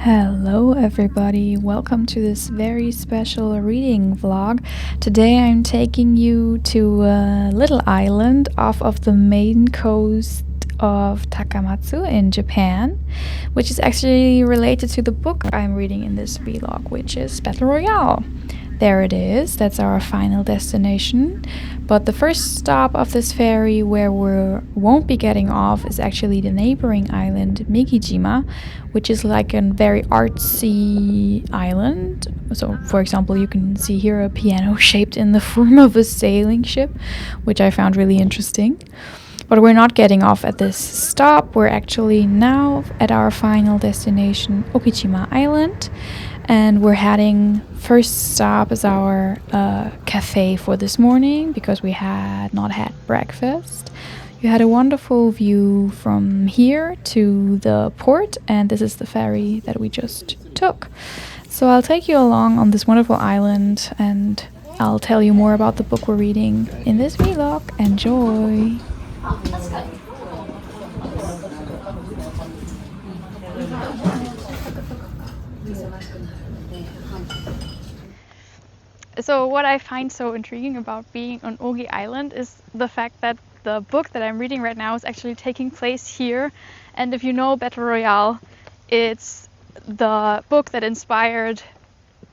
Hello, everybody. Welcome to this very special reading vlog. Today I'm taking you to a little island off of the main coast of Takamatsu in Japan, which is actually related to the book I'm reading in this vlog, which is Battle Royale. There it is, that's our final destination. But the first stop of this ferry where we won't be getting off is actually the neighboring island, Okijima, which is like a very artsy island. So, for example, you can see here a piano shaped in the form of a sailing ship, which I found really interesting. But we're not getting off at this stop. We're actually now at our final destination, Okijima Island. And we're heading, first stop is our café for this morning because we had not had breakfast. You had a wonderful view from here to the port, and this is the ferry that we just took. So I'll take you along on this wonderful island, and I'll tell you more about the book we're reading in this vlog. Enjoy! So what I find so intriguing about being on Ogi Island is the fact that the book that I'm reading right now is actually taking place here. And if you know Battle Royale, it's the book that inspired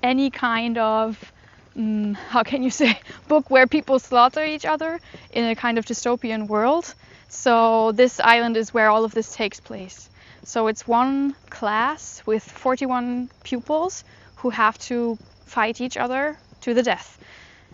any kind of, how can you say, book where people slaughter each other in a kind of dystopian world. So this island is where all of this takes place. So it's one class with 41 pupils who have to fight each other to the death.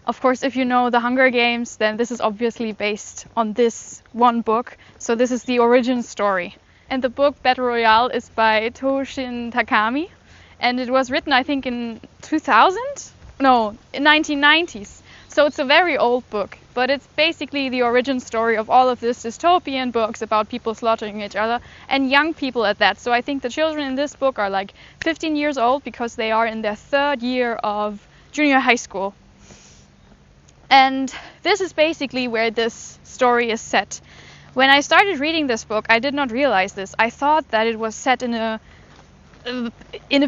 Of course, if you know the Hunger Games, then this is obviously based on this one book. So this is the origin story. And the book Battle Royale is by Koushun Takami. And it was written, I think, in 2000? No, in 1990s. So it's a very old book. But it's basically the origin story of all of this dystopian books about people slaughtering each other, and young people at that. So I think the children in this book are like 15 years old because they are in their third year of junior high school. And this is basically where this story is set. When I started reading this book, I did not realize this. I thought that it was set in a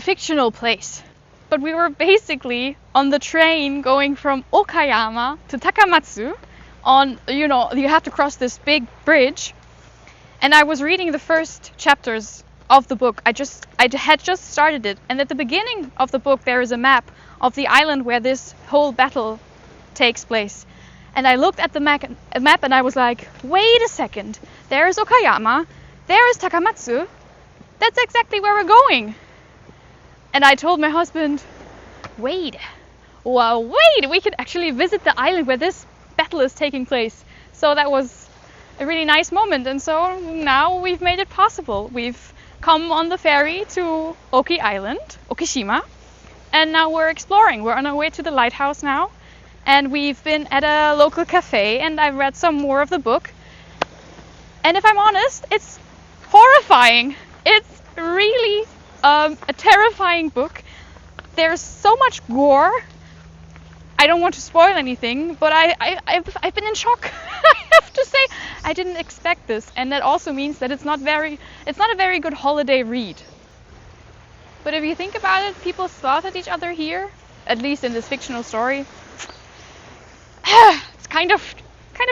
fictional place. But we were basically on the train going from Okayama to Takamatsu on, you have to cross this big bridge. And I was reading the first chapters of the book. I had just started it. And at the beginning of the book, there is a map of the island where this whole battle takes place. And I looked at the map and I was like, wait a second, there is Okayama, there is Takamatsu, that's exactly where we're going. And I told my husband, wait, we could actually visit the island where this battle is taking place. So that was a really nice moment. And so now we've made it possible. We've come on the ferry to Oki Island, Okishima. And now we're exploring. We're on our way to the lighthouse now. And we've been at a local cafe and I've read some more of the book. And if I'm honest, it's horrifying. It's really a terrifying book. There's so much gore. I don't want to spoil anything, but I've been in shock. I have to say, I didn't expect this. And that also means that it's not a very good holiday read. But if you think about it, people slaughtered each other here, at least in this fictional story. It's kind of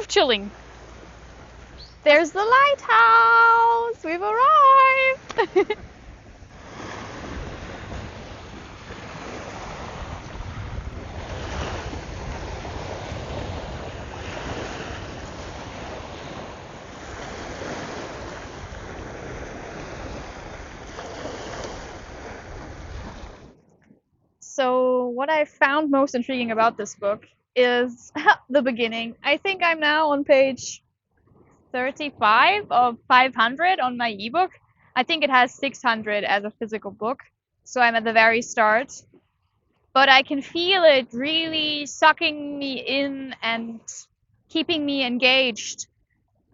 chilling. There's the lighthouse! We've arrived! So what I found most intriguing about this book is the beginning. I think I'm now on page 35 of 500 on my ebook. I think it has 600 as a physical book, so I'm at the very start. But I can feel it really sucking me in and keeping me engaged.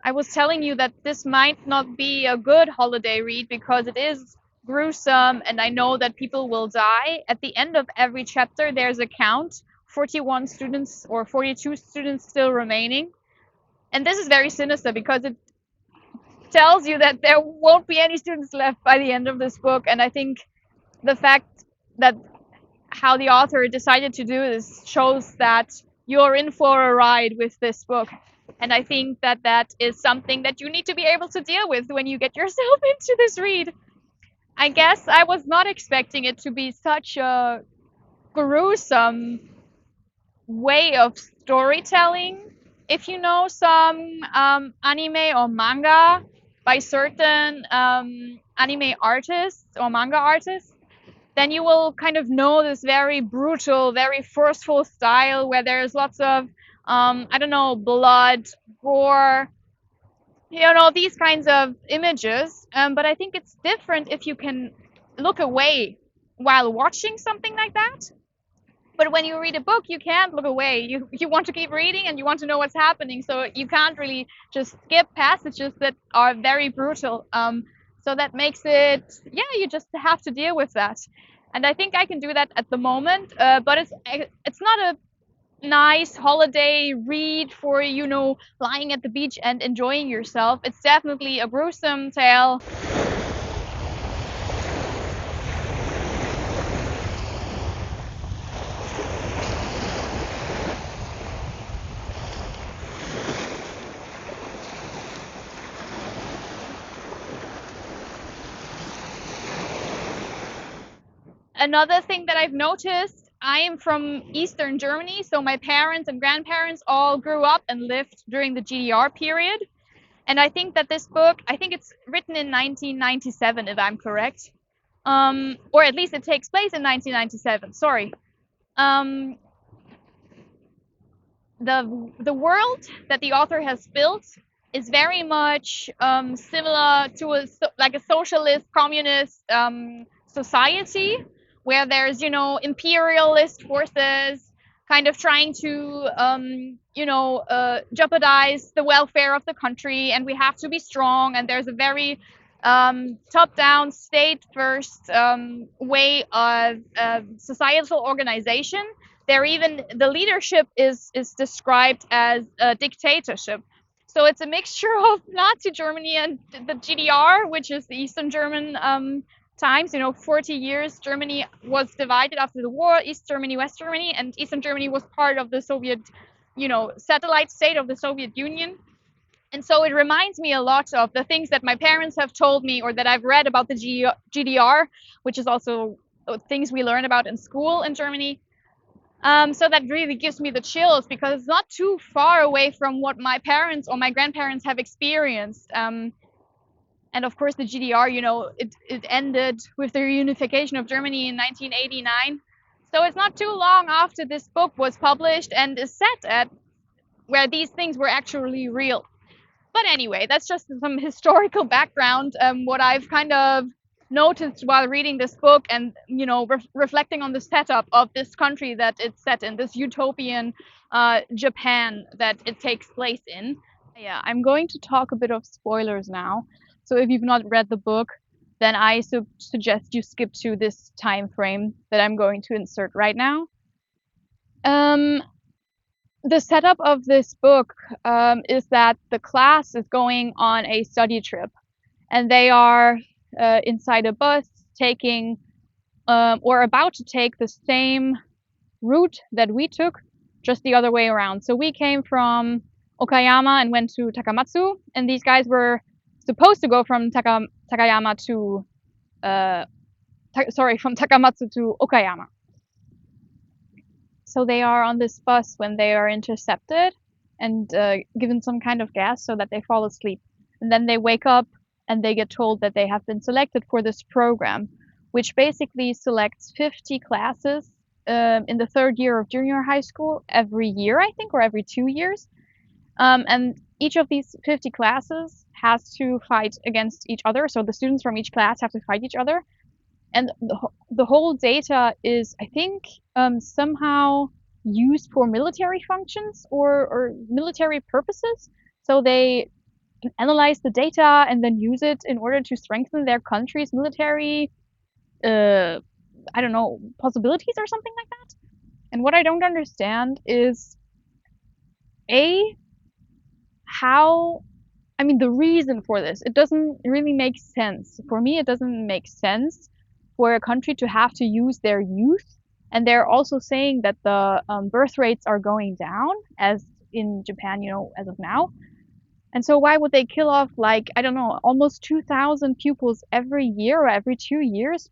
I was telling you that this might not be a good holiday read because it is gruesome and I know that people will die. At the end of every chapter, there's a count, 41 students or 42 students still remaining. And this is very sinister because it tells you that there won't be any students left by the end of this book. And I think the fact that how the author decided to do this shows that you're in for a ride with this book. And I think that that is something that you need to be able to deal with when you get yourself into this read. I guess I was not expecting it to be such a gruesome way of storytelling. If you know some anime or manga by certain anime artists or manga artists, then you will kind of know this very brutal, very forceful style where there's lots of, I don't know, blood, gore, these kinds of images. But I think it's different if you can look away while watching something like that. But when you read a book, you can't look away. You want to keep reading and you want to know what's happening. So you can't really just skip passages that are very brutal. So that makes it, yeah, you just have to deal with that. And I think I can do that at the moment. But it's not a nice holiday read for, lying at the beach and enjoying yourself. It's definitely a gruesome tale. Another thing that I've noticed, I am from Eastern Germany, so my parents and grandparents all grew up and lived during the GDR period. And I think that this book, I think it's written in 1997, if I'm correct. Or at least it takes place in 1997, sorry. Um, the world that the author has built is very much similar to a socialist, communist society where there's imperialist forces kind of trying to jeopardize the welfare of the country, and we have to be strong. And there's a very top-down, state-first way of societal organization. The leadership is described as a dictatorship. So it's a mixture of Nazi Germany and the GDR, which is the Eastern German times. 40 years Germany was divided after the war, East Germany, West Germany, and Eastern Germany was part of the Soviet, satellite state of the Soviet Union. And so it reminds me a lot of the things that my parents have told me or that I've read about the GDR, which is also things we learn about in school in Germany. So that really gives me the chills because it's not too far away from what my parents or my grandparents have experienced. And of course, the GDR, it ended with the reunification of Germany in 1989. So it's not too long after this book was published and is set at where these things were actually real. But anyway, that's just some historical background, what I've kind of noticed while reading this book and, reflecting on the setup of this country that it's set in, this utopian Japan that it takes place in. Yeah, I'm going to talk a bit of spoilers now. So if you've not read the book, then I suggest you skip to this time frame that I'm going to insert right now. The setup of this book is that the class is going on a study trip, and they are inside a bus taking or about to take the same route that we took, just the other way around. So we came from Okayama and went to Takamatsu, and these guys were supposed to go from Takayama to from Takamatsu to Okayama. So they are on this bus when they are intercepted and given some kind of gas so that they fall asleep. And then they wake up and they get told that they have been selected for this program, which basically selects 50 classes in the third year of junior high school every year, I think, or every 2 years. And each of these 50 classes has to fight against each other. So the students from each class have to fight each other. And the whole data is, I think, somehow used for military functions or military purposes. So they can analyze the data and then use it in order to strengthen their country's military, possibilities or something like that. And what I don't understand is, the reason for this. It doesn't really make sense. For me, it doesn't make sense for a country to have to use their youth. And they're also saying that the birth rates are going down, as in Japan, as of now. And so why would they kill off, like, I don't know, almost 2,000 pupils every year or every 2 years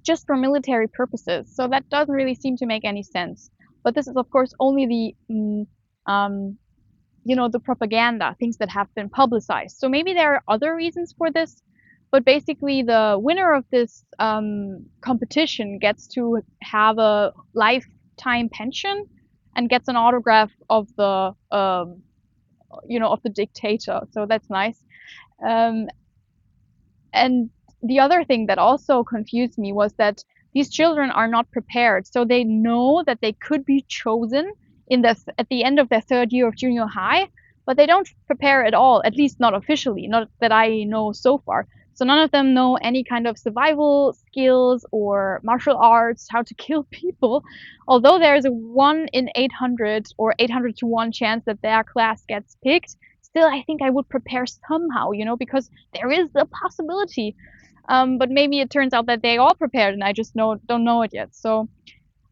just for military purposes? So that doesn't really seem to make any sense. But this is, of course, only the propaganda, things that have been publicized. So maybe there are other reasons for this, but basically the winner of this competition gets to have a lifetime pension and gets an autograph of the dictator. So that's nice. And the other thing that also confused me was that these children are not prepared. So they know that they could be chosen at the end of their third year of junior high, but they don't prepare at all, at least not officially, not that I know so far. So none of them know any kind of survival skills or martial arts, how to kill people. Although there is a 1 in 800 or 800 to 1 chance that their class gets picked, still I think I would prepare somehow, because there is a possibility. But maybe it turns out that they all prepared and I just don't know it yet. So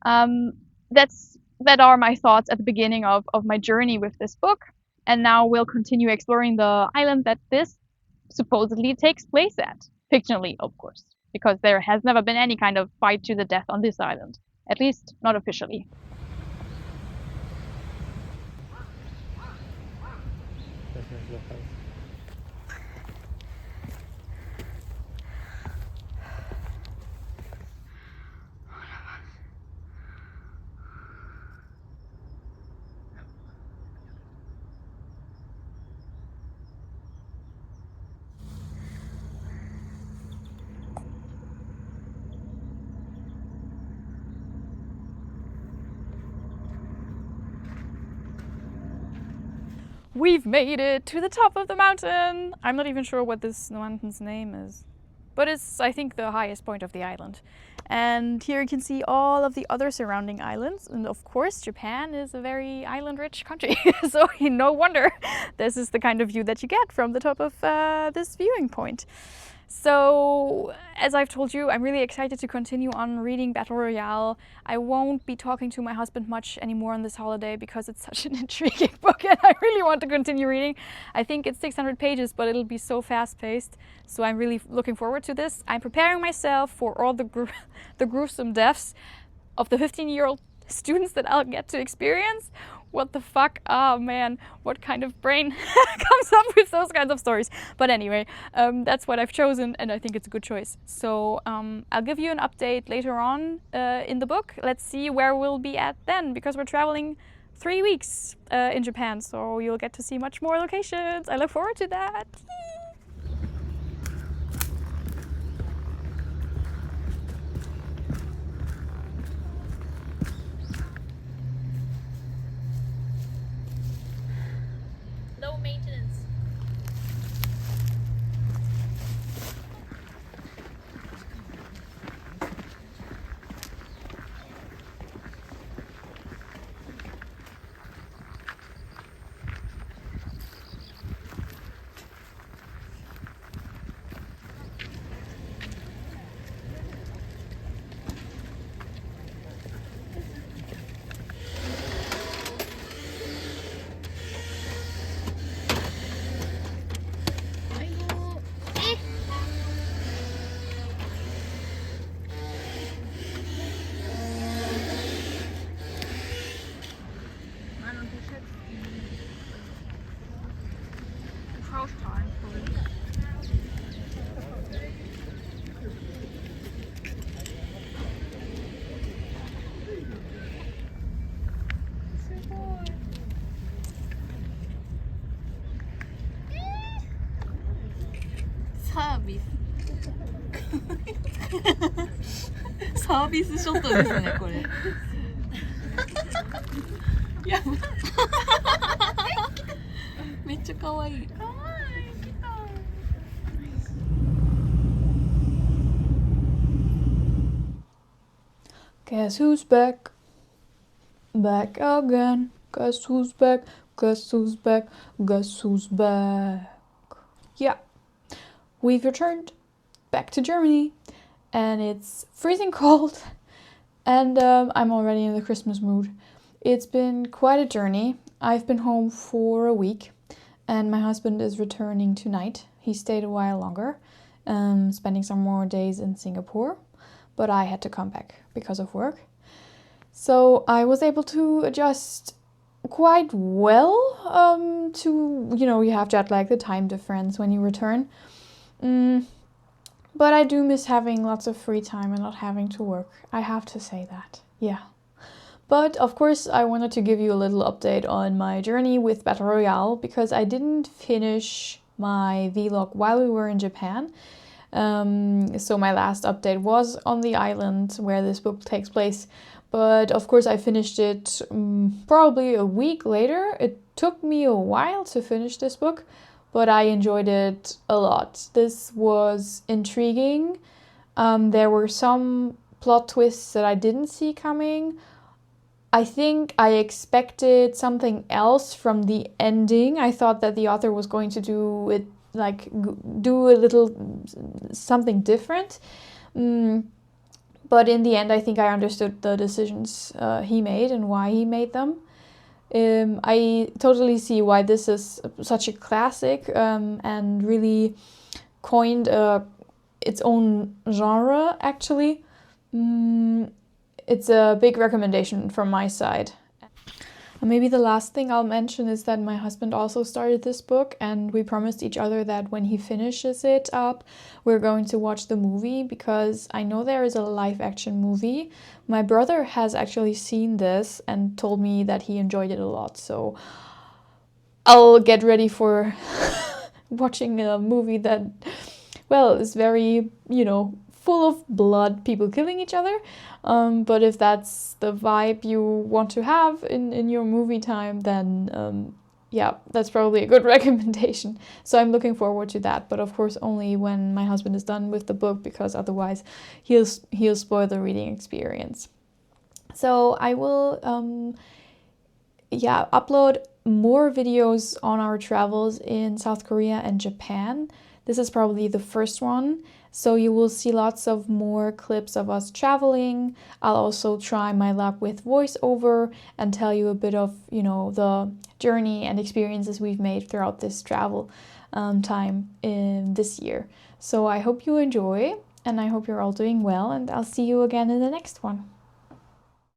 that are my thoughts at the beginning of my journey with this book. And now we'll continue exploring the island that this supposedly takes place at. Fictionally, of course, because there has never been any kind of fight to the death on this island. At least not officially. We've made it to the top of the mountain! I'm not even sure what this mountain's name is. But it's, I think, the highest point of the island. And here you can see all of the other surrounding islands. And of course, Japan is a very island-rich country. So no wonder this is the kind of view that you get from the top of this viewing point. So, as I've told you, I'm really excited to continue on reading Battle Royale. I won't be talking to my husband much anymore on this holiday because it's such an intriguing book and I really want to continue reading. I think it's 600 pages, but it'll be so fast-paced. So I'm really looking forward to this. I'm preparing myself for all the gruesome deaths of the 15-year-old students that I'll get to experience. What the fuck? Oh man, what kind of brain comes up with those kinds of stories? But anyway, that's what I've chosen and I think it's a good choice. So I'll give you an update later on in the book. Let's see where we'll be at then, because we're traveling 3 weeks in Japan, so you'll get to see much more locations. I look forward to that. Low maintenance.サービスショットですね、これ。やばい。めっちゃ可愛い。可愛い。来た。Guess who's back? Back again. Guess who's back? Guess who's back? Guess who's back? Yeah. We've returned back to Germany. and it's freezing cold, and I'm already in the Christmas mood. It's been quite a journey. I've been home for a week, and my husband is returning tonight. He stayed a while longer, spending some more days in Singapore, but I had to come back because of work. So I was able to adjust quite well to, you have jet lag, the time difference when you return. But I do miss having lots of free time and not having to work. I have to say that, yeah. But of course, I wanted to give you a little update on my journey with Battle Royale because I didn't finish my vlog while we were in Japan. So my last update was on the island where this book takes place. But of course, I finished it probably a week later. It took me a while to finish this book, but I enjoyed it a lot. This was intriguing. There were some plot twists that I didn't see coming. I think I expected something else from the ending. I thought that the author was going to do it, like, do a little something different. But in the end, I think I understood the decisions he made and why he made them. I totally see why this is such a classic and really coined its own genre, actually. It's a big recommendation from my side. And maybe the last thing I'll mention is that my husband also started this book, and we promised each other that when he finishes it up, we're going to watch the movie, because I know there is a live action movie. My brother has actually seen this and told me that he enjoyed it a lot, so I'll get ready for watching a movie that, well, is very, full of blood, people killing each other. But if that's the vibe you want to have in your movie time, then yeah, that's probably a good recommendation. So I'm looking forward to that, but of course only when my husband is done with the book, because otherwise he'll spoil the reading experience. So I will upload more videos on our travels in South Korea and Japan. This is probably the first one. So you will see lots of more clips of us traveling. I'll also try my luck with voiceover and tell you a bit of, the journey and experiences we've made throughout this travel time in this year. So I hope you enjoy, and I hope you're all doing well, and I'll see you again in the next one.